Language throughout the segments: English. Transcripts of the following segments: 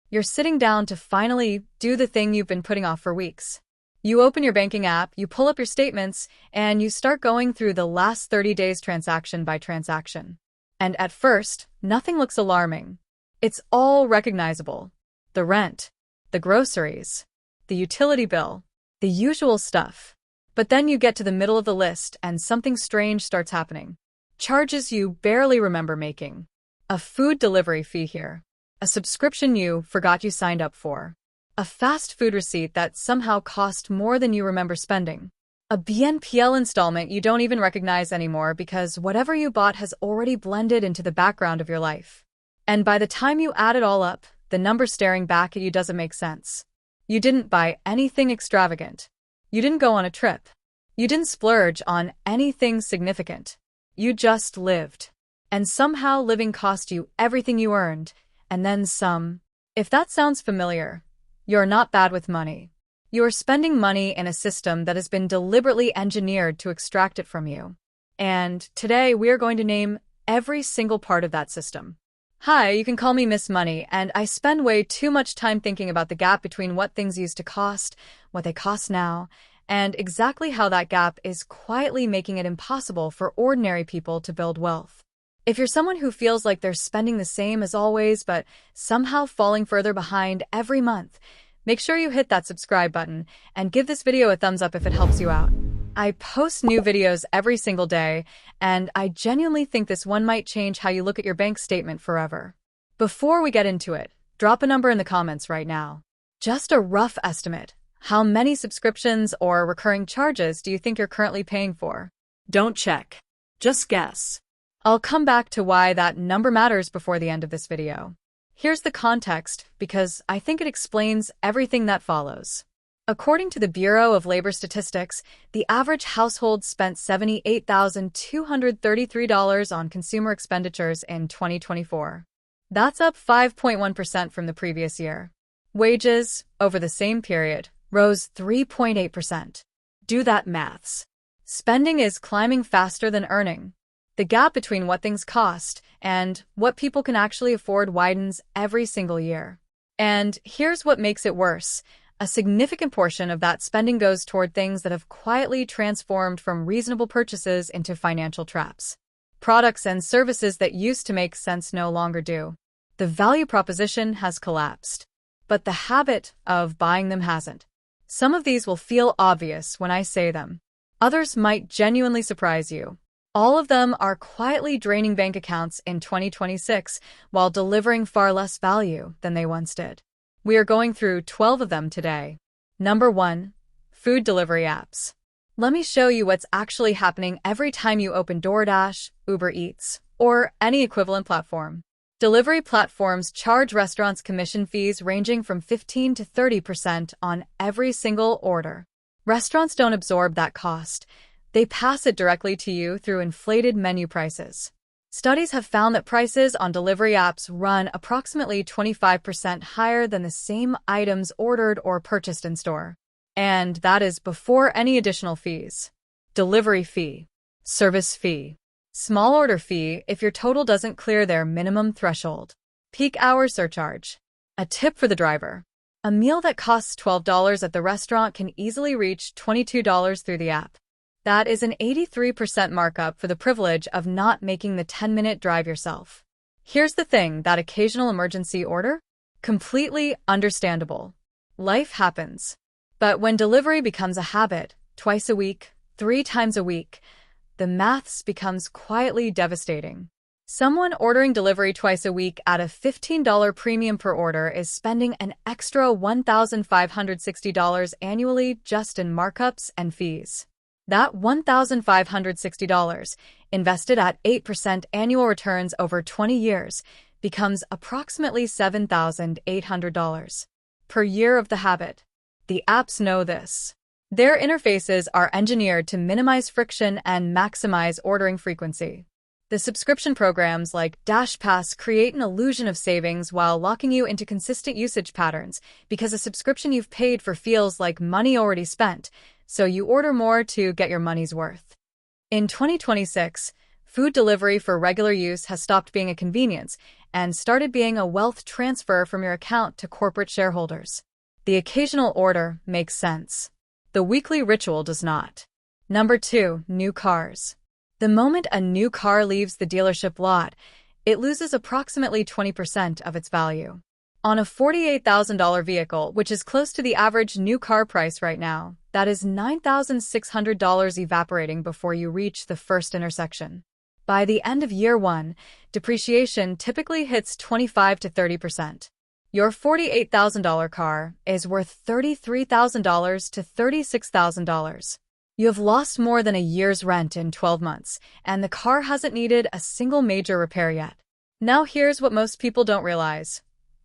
You're sitting down to finally do the thing you've been putting off for weeks. You open your banking app, you pull up your statements, and you start going through the last 30 days transaction by transaction. And at first, nothing looks alarming. It's all recognizable. The rent, the groceries, the utility bill, the usual stuff. But then you get to the middle of the list and something strange starts happening. Charges you barely remember making. A food delivery fee here. A subscription you forgot you signed up for. A fast food receipt that somehow cost more than you remember spending. A BNPL installment you don't even recognize anymore because whatever you bought has already blended into the background of your life. And by the time you add it all up, the number staring back at you doesn't make sense. You didn't buy anything extravagant. You didn't go on a trip. You didn't splurge on anything significant. You just lived. And somehow living cost you everything you earned, and then some. If that sounds familiar, you're not bad with money. You're spending money in a system that has been deliberately engineered to extract it from you. And today we're going to name every single part of that system. Hi, you can call me Miss Money, and I spend way too much time thinking about the gap between what things used to cost, what they cost now, and exactly how that gap is quietly making it impossible for ordinary people to build wealth. If you're someone who feels like they're spending the same as always, but somehow falling further behind every month, make sure you hit that subscribe button and give this video a thumbs up if it helps you out. I post new videos every single day, and I genuinely think this one might change how you look at your bank statement forever. Before we get into it, drop a number in the comments right now. Just a rough estimate. How many subscriptions or recurring charges do you think you're currently paying for? Don't check. Just guess. I'll come back to why that number matters before the end of this video. Here's the context, because I think it explains everything that follows. According to the Bureau of Labor Statistics, the average household spent $78,233 on consumer expenditures in 2024. That's up 5.1% from the previous year. Wages, over the same period, rose 3.8%. Do that maths. Spending is climbing faster than earning. The gap between what things cost and what people can actually afford widens every single year. And here's what makes it worse. A significant portion of that spending goes toward things that have quietly transformed from reasonable purchases into financial traps. Products and services that used to make sense no longer do. The value proposition has collapsed, but the habit of buying them hasn't. Some of these will feel obvious when I say them. Others might genuinely surprise you. All of them are quietly draining bank accounts in 2026 while delivering far less value than they once did. We are going through 12 of them today. Number 1. Food delivery apps. Let me show you what's actually happening every time you open DoorDash, Uber Eats, or any equivalent platform. Delivery platforms charge restaurants commission fees ranging from 15 to 30% on every single order. Restaurants don't absorb that cost. They pass it directly to you through inflated menu prices. Studies have found that prices on delivery apps run approximately 25% higher than the same items ordered or purchased in store. And that is before any additional fees. Delivery fee. Service fee. Small order fee if your total doesn't clear their minimum threshold. Peak hour surcharge. A tip for the driver. A meal that costs $12 at the restaurant can easily reach $22 through the app. That is an 83% markup for the privilege of not making the 10-minute drive yourself. Here's the thing, that occasional emergency order? Completely understandable. Life happens. But when delivery becomes a habit, twice a week, 3 times a week, the maths becomes quietly devastating. Someone ordering delivery twice a week at a $15 premium per order is spending an extra $1,560 annually just in markups and fees. That $1,560, invested at 8% annual returns over 20 years, becomes approximately $7,800 per year of the habit. The apps know this. Their interfaces are engineered to minimize friction and maximize ordering frequency. The subscription programs like DashPass create an illusion of savings while locking you into consistent usage patterns because a subscription you've paid for feels like money already spent, so you order more to get your money's worth. In 2026, Food delivery for regular use has stopped being a convenience and started being a wealth transfer from your account to corporate shareholders. The occasional order makes sense. The weekly ritual does not. Number 2, new cars. The moment a new car leaves the dealership lot, it loses approximately 20% of its value. On a $48,000 vehicle, which is close to the average new car price right now, that is $9,600 evaporating before you reach the first intersection. By the end of year 1, depreciation typically hits 25 to 30%. Your $48,000 car is worth $33,000 to $36,000. You have lost more than a year's rent in 12 months, and the car hasn't needed a single major repair yet. Now here's what most people don't realize.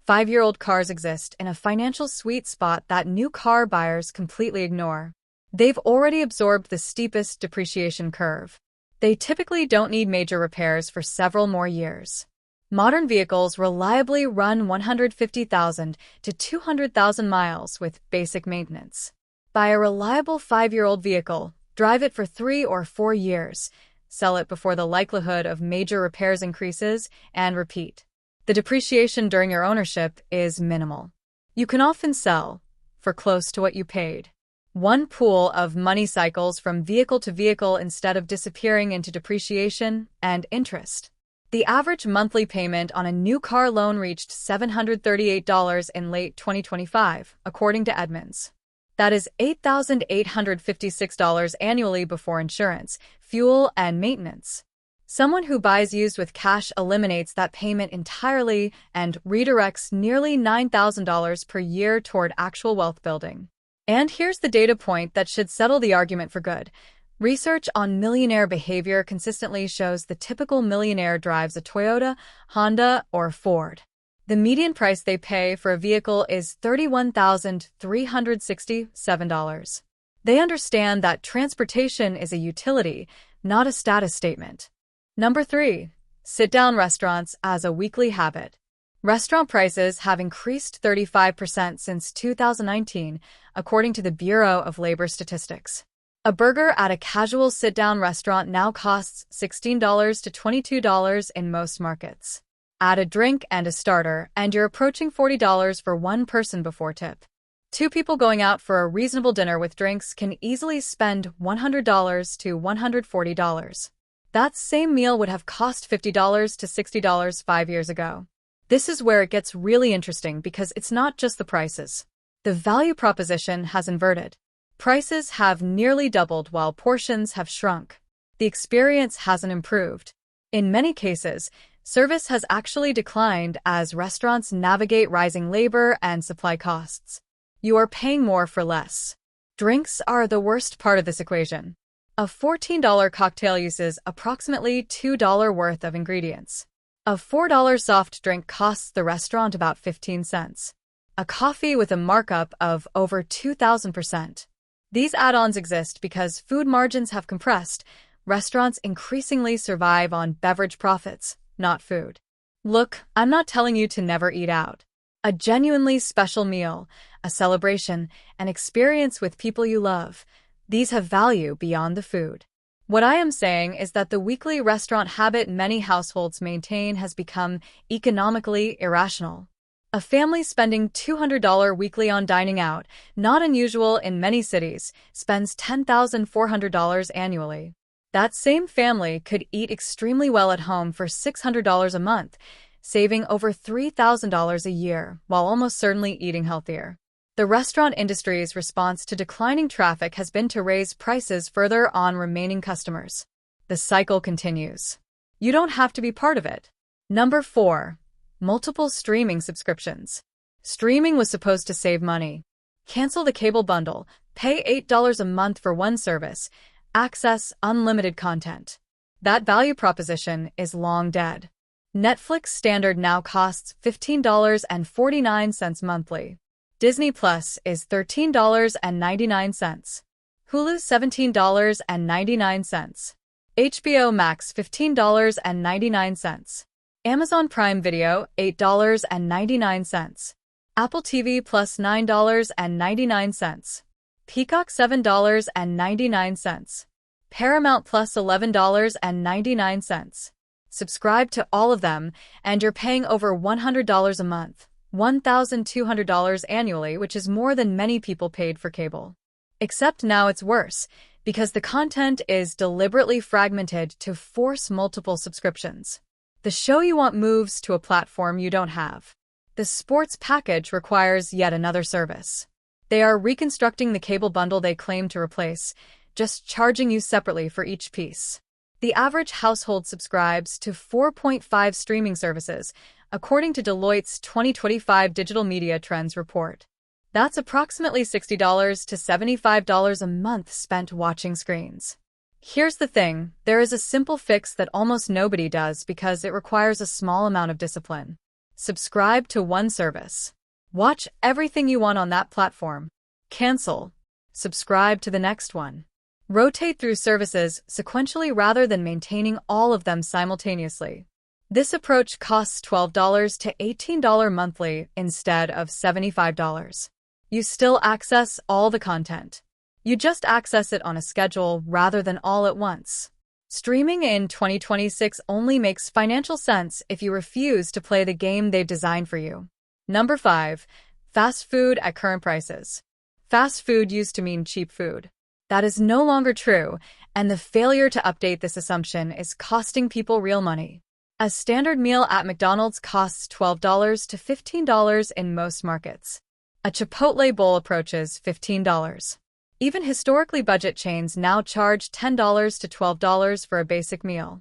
5-year-old cars exist in a financial sweet spot that new car buyers completely ignore. They've already absorbed the steepest depreciation curve. They typically don't need major repairs for several more years. Modern vehicles reliably run 150,000 to 200,000 miles with basic maintenance. Buy a reliable 5-year-old vehicle, drive it for 3 or 4 years, sell it before the likelihood of major repairs increases, and repeat. The depreciation during your ownership is minimal. You can often sell for close to what you paid. One pool of money cycles from vehicle to vehicle instead of disappearing into depreciation and interest. The average monthly payment on a new car loan reached $738 in late 2025, according to Edmunds. That is $8,856 annually before insurance, fuel, and maintenance. Someone who buys used with cash eliminates that payment entirely and redirects nearly $9,000 per year toward actual wealth building. And here's the data point that should settle the argument for good. Research on millionaire behavior consistently shows the typical millionaire drives a Toyota, Honda, or Ford. The median price they pay for a vehicle is $31,367. They understand that transportation is a utility, not a status statement. Number 3, sit-down restaurants as a weekly habit. Restaurant prices have increased 35% since 2019, according to the Bureau of Labor Statistics. A burger at a casual sit-down restaurant now costs $16 to $22 in most markets. Add a drink and a starter, and you're approaching $40 for one person before tip. 2 people going out for a reasonable dinner with drinks can easily spend $100 to $140. That same meal would have cost $50 to $60 5 years ago. This is where it gets really interesting because it's not just the prices. The value proposition has inverted. Prices have nearly doubled while portions have shrunk. The experience hasn't improved. In many cases, service has actually declined as restaurants navigate rising labor and supply costs. You are paying more for less. Drinks are the worst part of this equation. A $14 cocktail uses approximately $2 worth of ingredients. A $4 soft drink costs the restaurant about 15 cents. A coffee with a markup of over 2,000%. These add-ons exist because food margins have compressed. Restaurants increasingly survive on beverage profits, not food. Look, I'm not telling you to never eat out. A genuinely special meal, a celebration, an experience with people you love. These have value beyond the food. What I am saying is that the weekly restaurant habit many households maintain has become economically irrational. A family spending $200 weekly on dining out, not unusual in many cities, spends $10,400 annually. That same family could eat extremely well at home for $600 a month, saving over $3,000 a year, while almost certainly eating healthier. The restaurant industry's response to declining traffic has been to raise prices further on remaining customers. The cycle continues. You don't have to be part of it. Number 4. Multiple streaming subscriptions. Streaming was supposed to save money. Cancel the cable bundle, pay $8 a month for one service, access unlimited content. That value proposition is long dead. Netflix Standard now costs $15.49 monthly. Disney Plus is $13.99. Hulu $17.99. HBO Max $15.99. Amazon Prime Video $8.99. Apple TV Plus $9.99. Peacock $7.99. Paramount plus $11.99. Subscribe to all of them, and you're paying over $100 a month, $1,200 annually, which is more than many people paid for cable. Except now it's worse, because the content is deliberately fragmented to force multiple subscriptions. The show you want moves to a platform you don't have. The sports package requires yet another service. They are reconstructing the cable bundle they claim to replace, just charging you separately for each piece. The average household subscribes to 4.5 streaming services, according to Deloitte's 2025 Digital Media Trends Report. That's approximately $60 to $75 a month spent watching screens. Here's the thing, there is a simple fix that almost nobody does because it requires a small amount of discipline. Subscribe to one service. Watch everything you want on that platform. Cancel. Subscribe to the next one. Rotate through services sequentially rather than maintaining all of them simultaneously. This approach costs $12 to $18 monthly instead of $75. You still access all the content. You just access it on a schedule rather than all at once. Streaming in 2026 only makes financial sense if you refuse to play the game they've designed for you. Number 5. Fast food at current prices. Fast food used to mean cheap food. That is no longer true, and the failure to update this assumption is costing people real money. A standard meal at McDonald's costs $12 to $15 in most markets. A Chipotle bowl approaches $15. Even historically budget chains now charge $10 to $12 for a basic meal.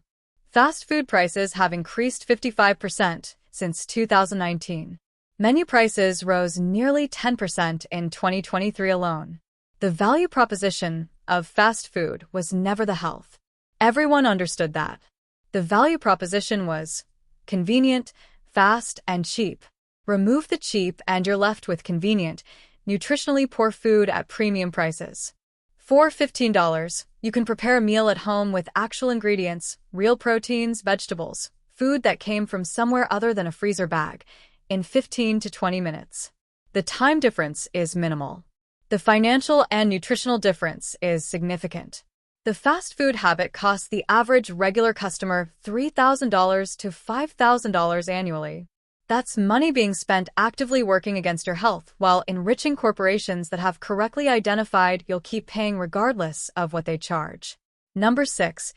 Fast food prices have increased 55% since 2019. Menu prices rose nearly 10% in 2023 alone. The value proposition of fast food was never the health. Everyone understood that. The value proposition was convenient, fast, and cheap. Remove the cheap and you're left with convenient, nutritionally poor food at premium prices. For $15, you can prepare a meal at home with actual ingredients, real proteins, vegetables, food that came from somewhere other than a freezer bag, in 15 to 20 minutes. The time difference is minimal. The financial and nutritional difference is significant. The fast food habit costs the average regular customer $3,000 to $5,000 annually. That's money being spent actively working against your health while enriching corporations that have correctly identified you'll keep paying regardless of what they charge. Number 6.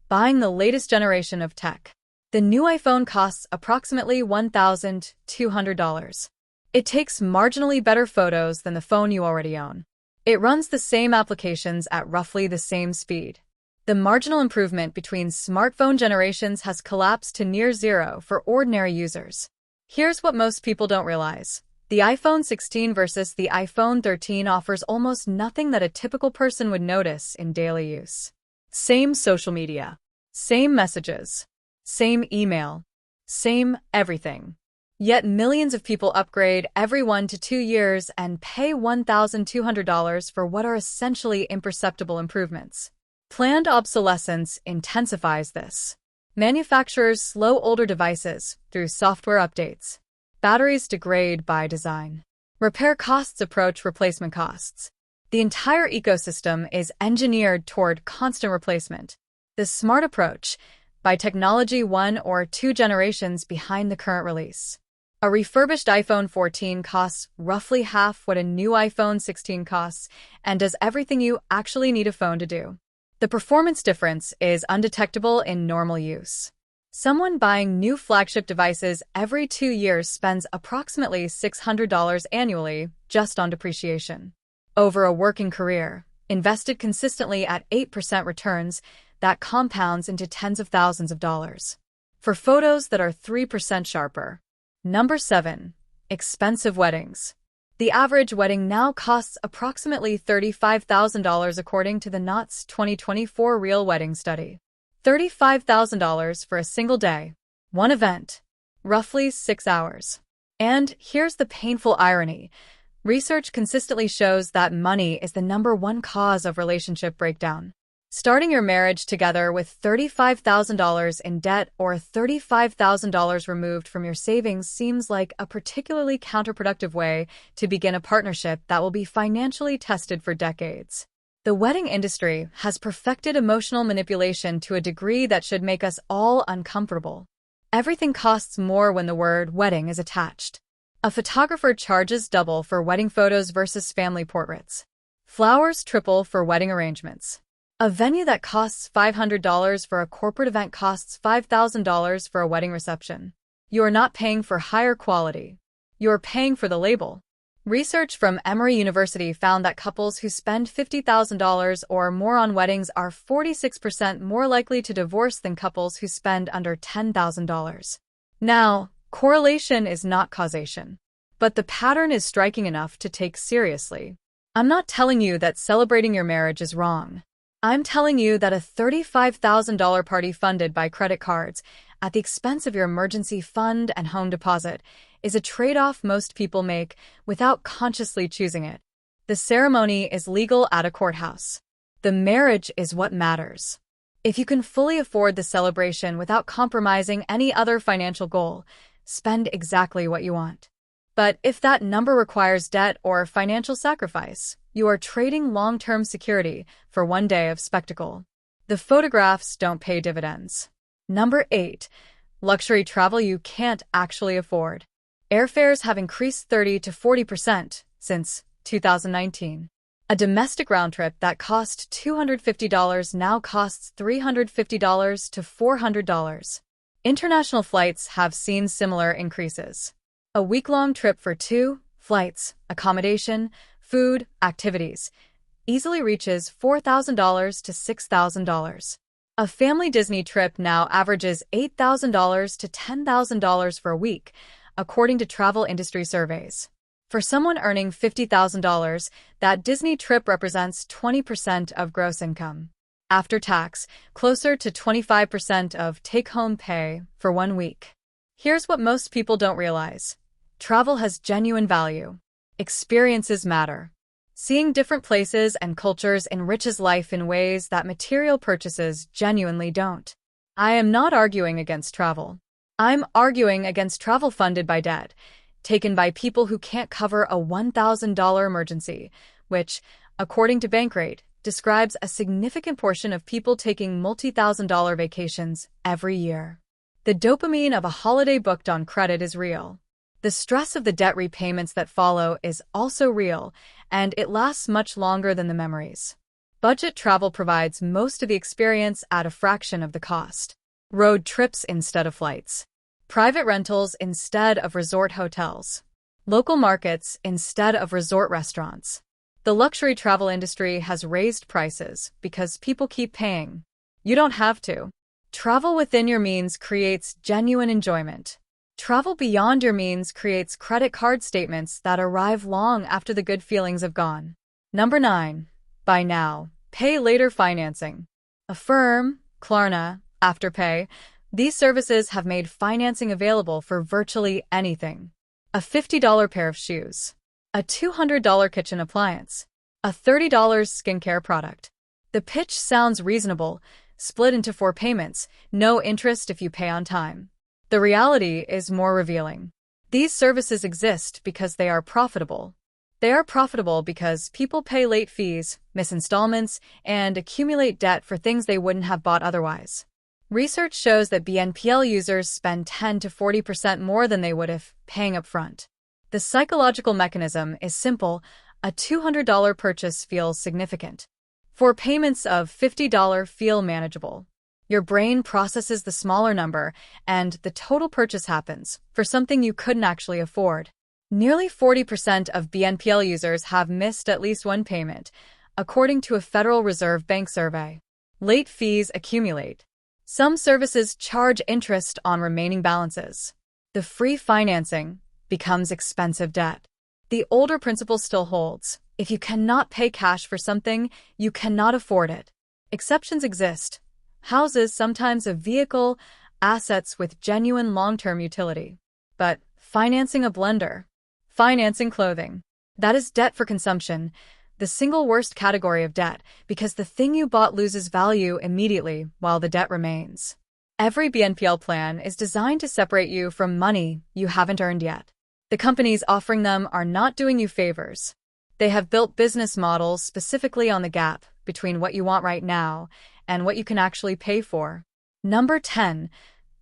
Buying the latest generation of tech. The new iPhone costs approximately $1,200. It takes marginally better photos than the phone you already own. It runs the same applications at roughly the same speed. The marginal improvement between smartphone generations has collapsed to near zero for ordinary users. Here's what most people don't realize. The iPhone 16 versus the iPhone 13 offers almost nothing that a typical person would notice in daily use. Same social media, same messages, same email, same everything. Yet millions of people upgrade every 1 to 2 years and pay $1,200 for what are essentially imperceptible improvements. Planned obsolescence intensifies this. Manufacturers slow older devices through software updates. Batteries degrade by design. Repair costs approach replacement costs. The entire ecosystem is engineered toward constant replacement. The smart approach, by technology 1 or 2 generations behind the current release. A refurbished iPhone 14 costs roughly half what a new iPhone 16 costs and does everything you actually need a phone to do. The performance difference is undetectable in normal use. Someone buying new flagship devices every 2 years spends approximately $600 annually just on depreciation. Over a working career, invested consistently at 8% returns, that compounds into tens of thousands of dollars. For photos that are 3% sharper. Number 7. Expensive weddings. The average wedding now costs approximately $35,000 according to the Knott's 2024 Real Wedding Study. $35,000 for a single day. One event. Roughly 6 hours. And here's the painful irony. Research consistently shows that money is the number one cause of relationship breakdown. Starting your marriage together with $35,000 in debt or $35,000 removed from your savings seems like a particularly counterproductive way to begin a partnership that will be financially tested for decades. The wedding industry has perfected emotional manipulation to a degree that should make us all uncomfortable. Everything costs more when the word wedding is attached. A photographer charges double for wedding photos versus family portraits. Flowers triple for wedding arrangements. A venue that costs $500 for a corporate event costs $5,000 for a wedding reception. You are not paying for higher quality. You are paying for the label. Research from Emory University found that couples who spend $50,000 or more on weddings are 46% more likely to divorce than couples who spend under $10,000. Now, correlation is not causation, but the pattern is striking enough to take seriously. I'm not telling you that celebrating your marriage is wrong. I'm telling you that a $35,000 party funded by credit cards at the expense of your emergency fund and home deposit is a trade-off most people make without consciously choosing it. The ceremony is legal at a courthouse. The marriage is what matters. If you can fully afford the celebration without compromising any other financial goal, spend exactly what you want. But if that number requires debt or financial sacrifice, you are trading long-term security for one day of spectacle. The photographs don't pay dividends. Number 8. Luxury travel you can't actually afford. Airfares have increased 30 to 40% since 2019. A domestic round trip that cost $250 now costs $350 to $400. International flights have seen similar increases. A week-long trip for 2 flights, accommodation, food, activities easily reaches $4,000 to $6,000. A family Disney trip now averages $8,000 to $10,000 for a week, according to travel industry surveys. For someone earning $50,000, that Disney trip represents 20% of gross income. After tax, closer to 25% of take-home pay for 1 week. Here's what most people don't realize. Travel has genuine value. Experiences matter. Seeing different places and cultures enriches life in ways that material purchases genuinely don't. I am not arguing against travel. I'm arguing against travel funded by debt, taken by people who can't cover a $1,000 emergency, which, according to Bankrate, describes a significant portion of people taking multi-thousand-dollar vacations every year. The dopamine of a holiday booked on credit is real. The stress of the debt repayments that follow is also real, and it lasts much longer than the memories. Budget travel provides most of the experience at a fraction of the cost. Road trips instead of flights. Private rentals instead of resort hotels. Local markets instead of resort restaurants. The luxury travel industry has raised prices because people keep paying. You don't have to. Travel within your means creates genuine enjoyment. Travel beyond your means creates credit card statements that arrive long after the good feelings have gone. Number 9. Buy now, pay later financing. Affirm, Klarna, Afterpay, these services have made financing available for virtually anything. A $50 pair of shoes. A $200 kitchen appliance. A $30 skincare product. The pitch sounds reasonable, split into 4 payments, no interest if you pay on time. The reality is more revealing. These services exist because they are profitable. They are profitable because people pay late fees, miss installments, and accumulate debt for things they wouldn't have bought otherwise. Research shows that BNPL users spend 10 to 40% more than they would if paying up front. The psychological mechanism is simple. A $200 purchase feels significant. 4 payments of $50 feel manageable. Your brain processes the smaller number, and the total purchase happens for something you couldn't actually afford. Nearly 40% of BNPL users have missed at least 1 payment, according to a Federal Reserve Bank survey. Late fees accumulate. Some services charge interest on remaining balances. The free financing becomes expensive debt. The older principle still holds. If you cannot pay cash for something, you cannot afford it. Exceptions exist. Houses, sometimes a vehicle, assets with genuine long-term utility. But financing a blender, financing clothing, that is debt for consumption, the single worst category of debt, because the thing you bought loses value immediately while the debt remains. Every BNPL plan is designed to separate you from money you haven't earned yet. The companies offering them are not doing you favors. They have built business models specifically on the gap between what you want right now and what you can actually pay for. Number 10.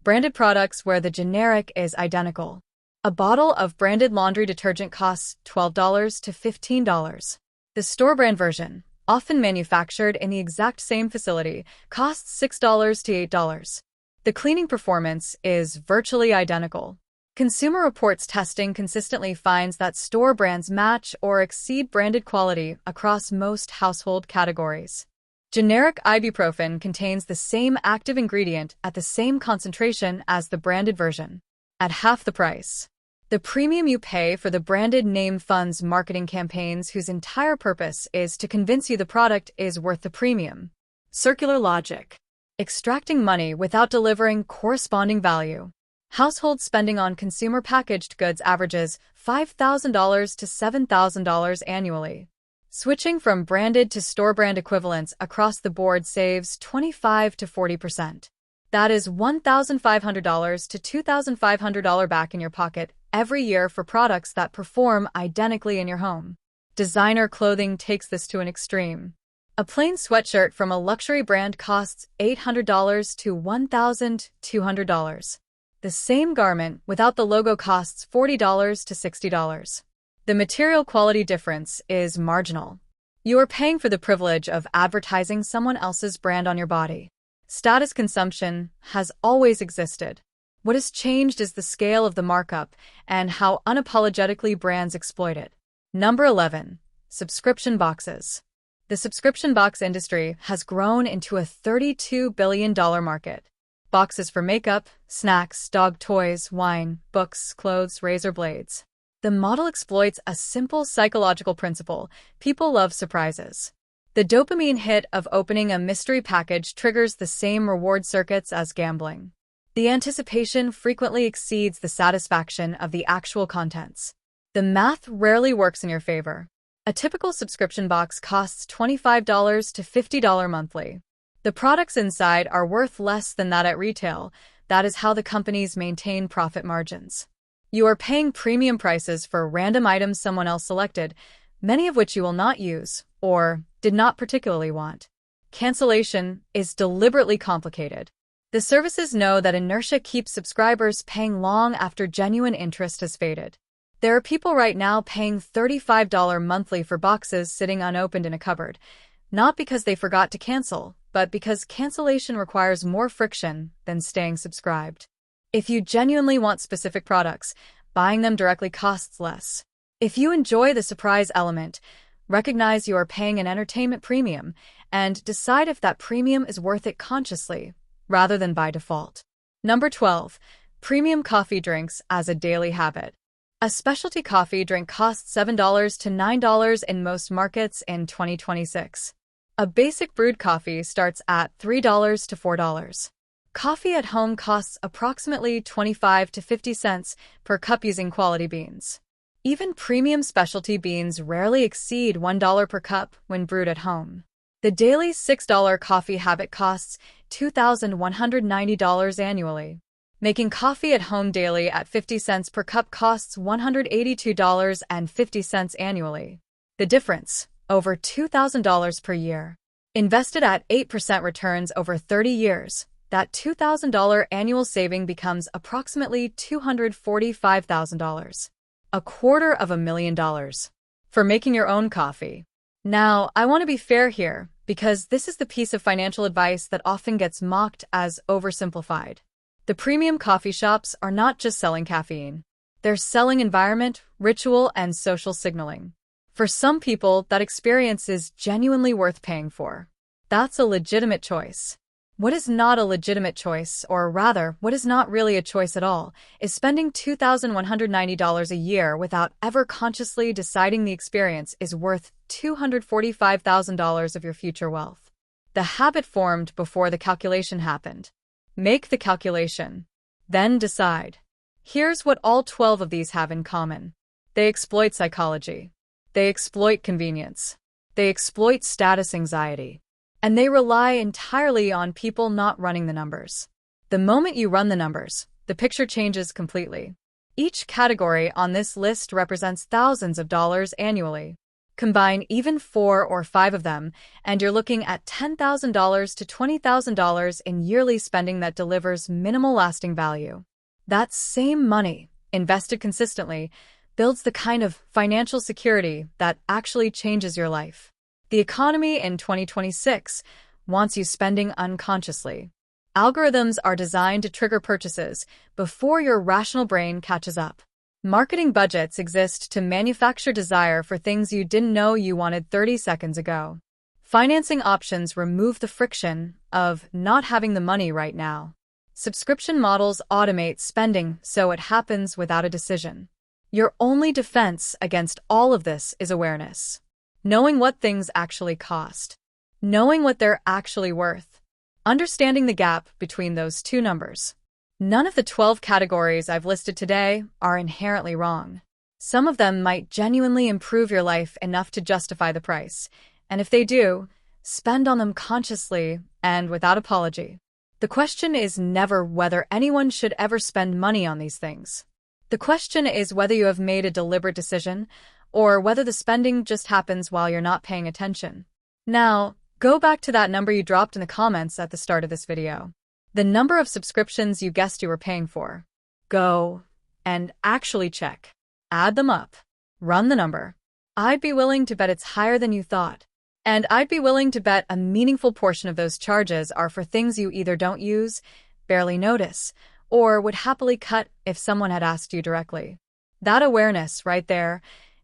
Branded products where the generic is identical. A bottle of branded laundry detergent costs $12 to $15. The store brand version, often manufactured in the exact same facility, costs $6 to $8. The cleaning performance is virtually identical. Consumer Reports testing consistently finds that store brands match or exceed branded quality across most household categories. Generic ibuprofen contains the same active ingredient at the same concentration as the branded version, at half the price. The premium you pay for the branded name funds marketing campaigns whose entire purpose is to convince you the product is worth the premium. Circular logic. Extracting money without delivering corresponding value. Household spending on consumer packaged goods averages $5,000 to $7,000 annually. Switching from branded to store brand equivalents across the board saves 25 to 40%. That is $1,500 to $2,500 back in your pocket every year for products that perform identically in your home. Designer clothing takes this to an extreme. A plain sweatshirt from a luxury brand costs $800 to $1,200. The same garment without the logo costs $40 to $60. The material quality difference is marginal. You are paying for the privilege of advertising someone else's brand on your body. Status consumption has always existed. What has changed is the scale of the markup and how unapologetically brands exploit it. Number 11. Subscription boxes. The subscription box industry has grown into a $32 billion market. Boxes for makeup, snacks, dog toys, wine, books, clothes, razor blades. The model exploits a simple psychological principle: people love surprises. The dopamine hit of opening a mystery package triggers the same reward circuits as gambling. The anticipation frequently exceeds the satisfaction of the actual contents. The math rarely works in your favor. A typical subscription box costs $25 to $50 monthly. The products inside are worth less than that at retail. That is how the companies maintain profit margins. You are paying premium prices for random items someone else selected, many of which you will not use or did not particularly want. Cancellation is deliberately complicated. The services know that inertia keeps subscribers paying long after genuine interest has faded. There are people right now paying $35 monthly for boxes sitting unopened in a cupboard, not because they forgot to cancel, but because cancellation requires more friction than staying subscribed. If you genuinely want specific products, buying them directly costs less. If you enjoy the surprise element, recognize you are paying an entertainment premium and decide if that premium is worth it consciously, rather than by default. Number 12. Premium coffee drinks as a daily habit. A specialty coffee drink costs $7 to $9 in most markets in 2026. A basic brewed coffee starts at $3 to $4. Coffee at home costs approximately 25 to 50 cents per cup using quality beans. Even premium specialty beans rarely exceed $1 per cup when brewed at home. The daily $6 coffee habit costs $2,190 annually. Making coffee at home daily at 50 cents per cup costs $182.50 annually. The difference, over $2,000 per year. Invested at 8% returns over 30 years, that $2,000 annual saving becomes approximately $245,000. $250,000 for making your own coffee. Now, I want to be fair here, because this is the piece of financial advice that often gets mocked as oversimplified. The premium coffee shops are not just selling caffeine. They're selling environment, ritual, and social signaling. For some people, that experience is genuinely worth paying for. That's a legitimate choice. What is not a legitimate choice, or rather, what is not really a choice at all, is spending $2,190 a year without ever consciously deciding the experience is worth $245,000 of your future wealth. The habit formed before the calculation happened. Make the calculation. Then decide. Here's what all 12 of these have in common. They exploit psychology. They exploit convenience. They exploit status anxiety. And they rely entirely on people not running the numbers. The moment you run the numbers, the picture changes completely. Each category on this list represents thousands of dollars annually. Combine even 4 or 5 of them, and you're looking at $10,000 to $20,000 in yearly spending that delivers minimal lasting value. That same money, invested consistently, builds the kind of financial security that actually changes your life. The economy in 2026 wants you spending unconsciously. Algorithms are designed to trigger purchases before your rational brain catches up. Marketing budgets exist to manufacture desire for things you didn't know you wanted 30 seconds ago. Financing options remove the friction of not having the money right now. Subscription models automate spending so it happens without a decision. Your only defense against all of this is awareness. Knowing what things actually cost. Knowing what they're actually worth. Understanding the gap between those two numbers. None of the 12 categories I've listed today are inherently wrong. Some of them might genuinely improve your life enough to justify the price, and if they do, spend on them consciously and without apology. The question is never whether anyone should ever spend money on these things. The question is whether you have made a deliberate decision, or whether the spending just happens while you're not paying attention. Now, go back to that number you dropped in the comments at the start of this video. The number of subscriptions you guessed you were paying for. Go and actually check. Add them up. Run the number. I'd be willing to bet it's higher than you thought. And I'd be willing to bet a meaningful portion of those charges are for things you either don't use, barely notice, or would happily cut if someone had asked you directly. That awareness right there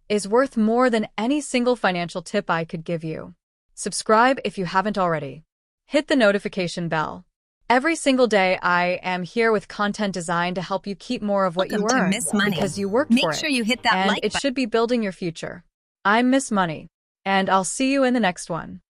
is worth more than any single financial tip I could give you. Subscribe if you haven't already. Hit the notification bell. Every single day, I am here with content designed to help you keep more of what you earn because you worked for it. Make sure you hit that and like it button. should be building your future. I'm Miss Money, and I'll see you in the next one.